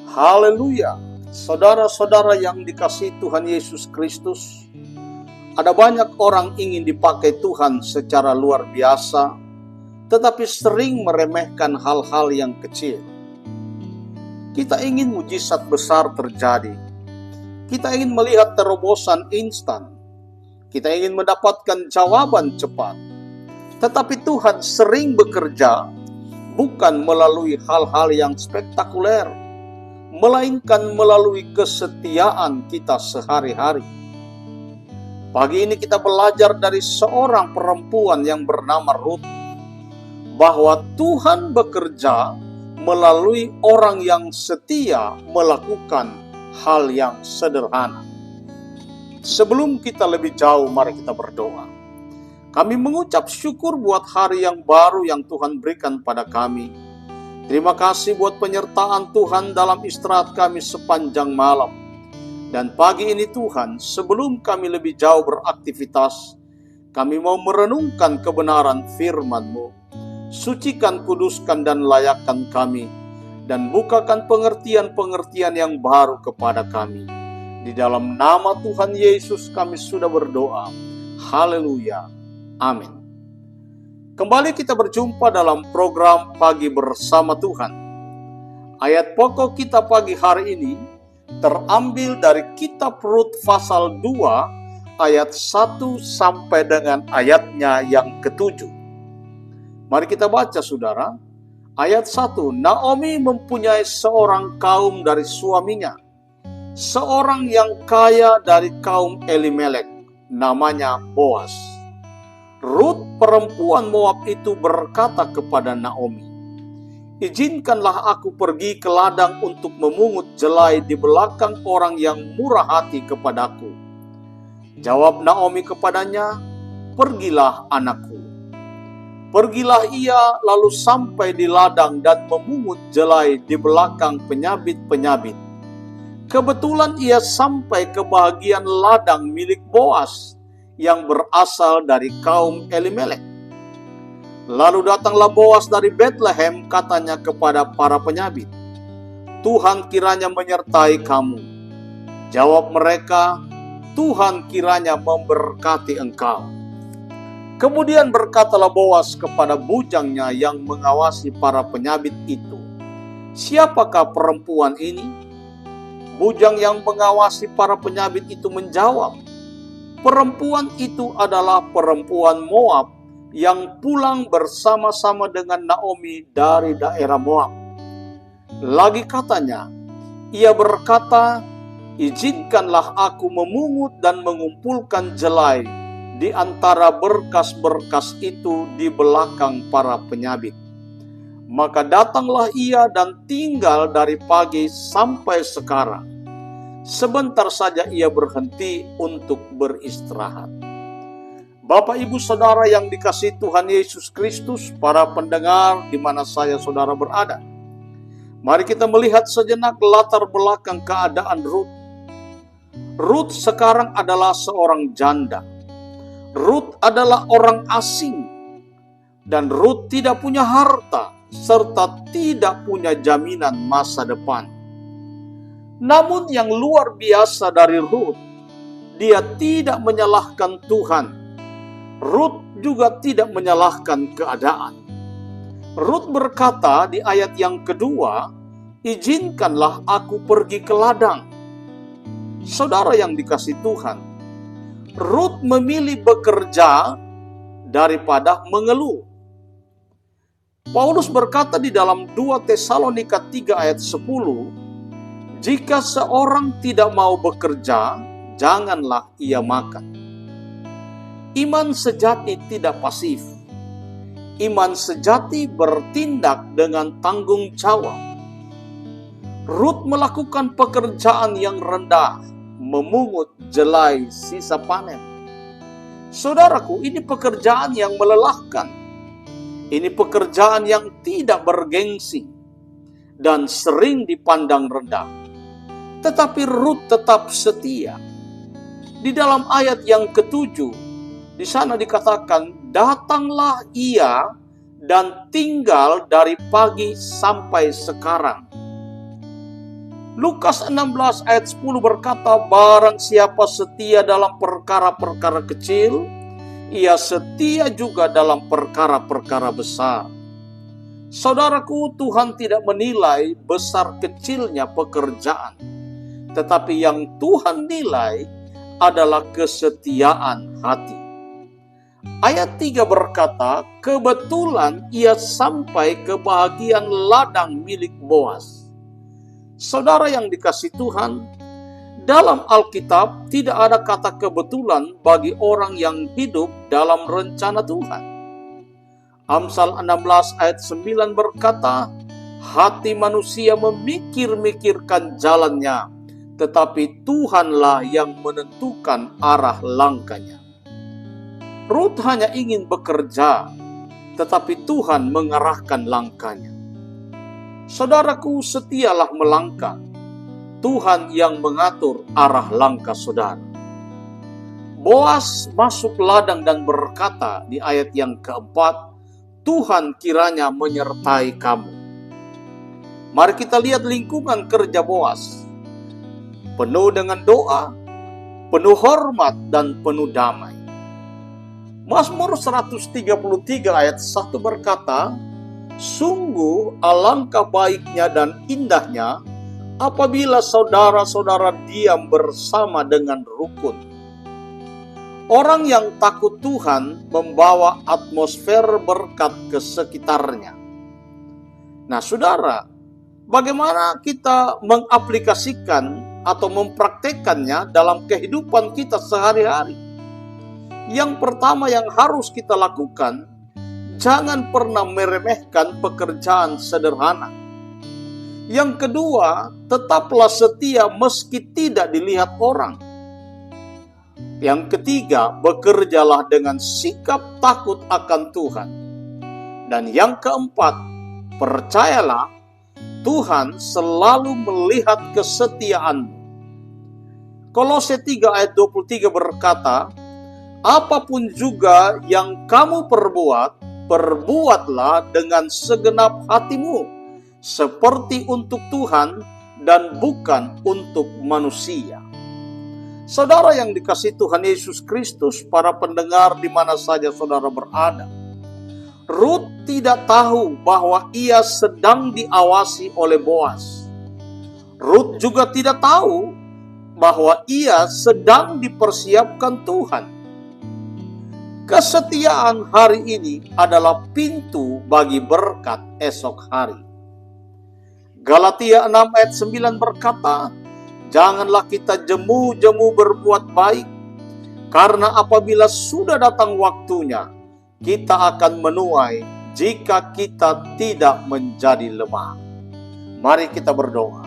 Haleluya. Saudara-saudara yang dikasihi Tuhan Yesus Kristus, ada banyak orang ingin dipakai Tuhan secara luar biasa, tetapi sering meremehkan hal-hal yang kecil. Kita ingin mujizat besar terjadi. Kita ingin melihat terobosan instan. Kita ingin mendapatkan jawaban cepat. Tetapi Tuhan sering bekerja bukan melalui hal-hal yang spektakuler, melainkan melalui kesetiaan kita sehari-hari. Pagi ini kita belajar dari seorang perempuan yang bernama Ruth, bahwa Tuhan bekerja melalui orang yang setia melakukan hal yang sederhana. Sebelum kita lebih jauh, mari kita berdoa. Kami mengucap syukur buat hari yang baru yang Tuhan berikan pada kami. Terima kasih buat penyertaan Tuhan dalam istirahat kami sepanjang malam. Dan pagi ini Tuhan, sebelum kami lebih jauh beraktivitas, kami mau merenungkan kebenaran firman-Mu. Sucikan, kuduskan, dan layakkan kami, dan bukakan pengertian-pengertian yang baru kepada kami. Di dalam nama Tuhan Yesus kami sudah berdoa. Haleluya. Amin. Kembali kita berjumpa dalam program Pagi Bersama Tuhan. Ayat pokok kita pagi hari ini terambil dari kitab Rut pasal 2 ayat 1 sampai dengan ayatnya yang ke-7. Mari kita baca, saudara. Ayat 1, Naomi mempunyai seorang kaum dari suaminya, seorang yang kaya dari kaum Elimelek, namanya Boas. Rut perempuan Moab itu berkata kepada Naomi, "Izinkanlah aku pergi ke ladang untuk memungut jelai di belakang orang yang murah hati kepadaku." Jawab Naomi kepadanya, "Pergilah anakku." Pergilah ia lalu sampai di ladang dan memungut jelai di belakang penyabit-penyabit. Kebetulan ia sampai ke bagian ladang milik Boas yang berasal dari kaum Elimelek. Lalu datanglah Boas dari Betlehem, katanya kepada para penyabit, "Tuhan kiranya menyertai kamu." Jawab mereka, "Tuhan kiranya memberkati engkau." Kemudian berkatalah Boas kepada bujangnya yang mengawasi para penyabit itu, "Siapakah perempuan ini?" Bujang yang mengawasi para penyabit itu menjawab, "Perempuan itu adalah perempuan Moab yang pulang bersama-sama dengan Naomi dari daerah Moab." Lagi katanya, ia berkata, "Izinkanlah aku memungut dan mengumpulkan jelai di antara berkas-berkas itu di belakang para penyabit." Maka datanglah ia dan tinggal dari pagi sampai sekarang. Sebentar saja ia berhenti untuk beristirahat. Bapak, Ibu, Saudara yang dikasihi Tuhan Yesus Kristus, para pendengar di mana saya saudara berada. Mari kita melihat sejenak latar belakang keadaan Rut. Rut sekarang adalah seorang janda. Rut adalah orang asing. Dan Rut tidak punya harta serta tidak punya jaminan masa depan. Namun yang luar biasa dari Rut, dia tidak menyalahkan Tuhan. Rut juga tidak menyalahkan keadaan. Rut berkata di ayat yang kedua, "Izinkanlah aku pergi ke ladang." Saudara yang dikasihi Tuhan, Rut memilih bekerja daripada mengeluh. Paulus berkata di dalam 2 Tesalonika 3 ayat 10, "Jika seorang tidak mau bekerja, janganlah ia makan." Iman sejati tidak pasif. Iman sejati bertindak dengan tanggung jawab. Rut melakukan pekerjaan yang rendah, memungut jelai sisa panen. Saudaraku, ini pekerjaan yang melelahkan. Ini pekerjaan yang tidak bergengsi dan sering dipandang rendah. Tetapi Rut tetap setia. Di dalam ayat yang ke-7, di sana dikatakan, "Datanglah ia dan tinggal dari pagi sampai sekarang." Lukas 16 ayat 10 berkata, barang siapa setia dalam perkara-perkara kecil, ia setia juga dalam perkara-perkara besar. Saudaraku, Tuhan tidak menilai besar kecilnya pekerjaan, tetapi yang Tuhan nilai adalah kesetiaan hati. Ayat 3 berkata, kebetulan ia sampai ke bahagian ladang milik Boas. Saudara yang dikasihi Tuhan, dalam Alkitab tidak ada kata kebetulan bagi orang yang hidup dalam rencana Tuhan. Amsal 16 ayat 9 berkata, hati manusia memikir-mikirkan jalannya, tetapi Tuhanlah yang menentukan arah langkahnya. Rut hanya ingin bekerja, tetapi Tuhan mengarahkan langkahnya. Saudaraku, setialah melangkah. Tuhan yang mengatur arah langkah saudara. Boas masuk ladang dan berkata di ayat yang keempat, Tuhan kiranya menyertai kamu. Mari kita lihat lingkungan kerja Boas. Penuh dengan doa, penuh hormat, dan penuh damai. Mazmur 133 ayat 1 berkata, sungguh alangkah baiknya dan indahnya apabila saudara-saudara diam bersama dengan rukun. Orang yang takut Tuhan membawa atmosfer berkat ke sekitarnya. Nah, saudara, bagaimana kita mengaplikasikan atau mempraktekannya dalam kehidupan kita sehari-hari? Yang pertama yang harus kita lakukan, jangan pernah meremehkan pekerjaan sederhana. Yang kedua, tetaplah setia meski tidak dilihat orang. Yang ketiga, bekerjalah dengan sikap takut akan Tuhan. Dan yang keempat, percayalah Tuhan selalu melihat kesetiaanmu. Kolose 3 ayat 23 berkata, apapun juga yang kamu perbuat, perbuatlah dengan segenap hatimu, seperti untuk Tuhan dan bukan untuk manusia. Saudara yang dikasihi Tuhan Yesus Kristus, para pendengar di mana saja saudara berada, Rut tidak tahu bahwa ia sedang diawasi oleh Boas. Rut juga tidak tahu bahwa ia sedang dipersiapkan Tuhan. Kesetiaan hari ini adalah pintu bagi berkat esok hari. Galatia 6 ayat 9 berkata, janganlah kita jemu-jemu berbuat baik, karena apabila sudah datang waktunya, kita akan menuai jika kita tidak menjadi lemah. Mari kita berdoa.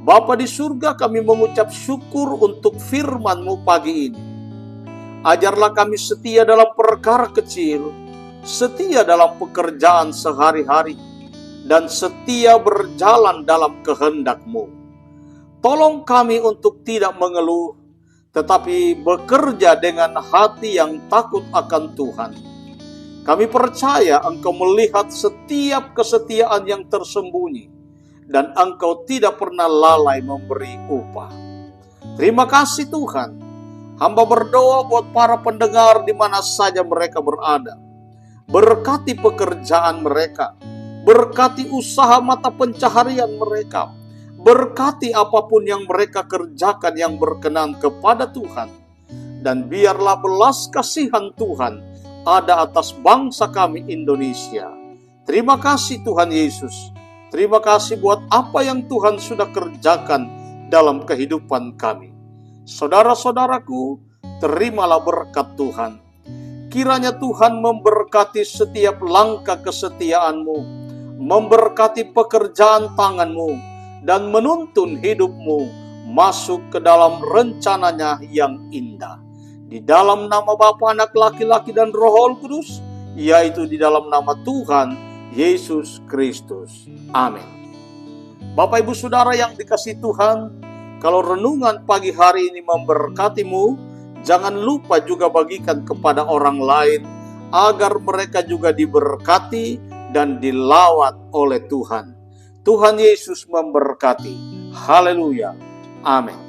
Bapa di surga, kami mengucap syukur untuk firman-Mu pagi ini. Ajarlah kami setia dalam perkara kecil, setia dalam pekerjaan sehari-hari, dan setia berjalan dalam kehendak-Mu. Tolong kami untuk tidak mengeluh, tetapi bekerja dengan hati yang takut akan Tuhan. Kami percaya Engkau melihat setiap kesetiaan yang tersembunyi, dan Engkau tidak pernah lalai memberi upah. Terima kasih Tuhan. Hamba berdoa buat para pendengar di mana saja mereka berada. Berkati pekerjaan mereka, berkati usaha mata pencaharian mereka, berkati apapun yang mereka kerjakan yang berkenan kepada Tuhan. Dan biarlah belas kasihan Tuhan ada atas bangsa kami Indonesia. Terima kasih Tuhan Yesus. Terima kasih buat apa yang Tuhan sudah kerjakan dalam kehidupan kami. Saudara-saudaraku, terimalah berkat Tuhan. Kiranya Tuhan memberkati setiap langkah kesetiaan-Mu, memberkati pekerjaan tangan-Mu, dan menuntun hidup-Mu masuk ke dalam rencananya yang indah. Di dalam nama Bapa, Anak, Laki-laki, dan Roh Kudus, yaitu di dalam nama Tuhan Yesus Kristus. Amin. Bapak Ibu Saudara yang dikasihi Tuhan, kalau renungan pagi hari ini memberkatimu, jangan lupa juga bagikan kepada orang lain, agar mereka juga diberkati dan dilawat oleh Tuhan. Tuhan Yesus memberkati. Haleluya. Amin.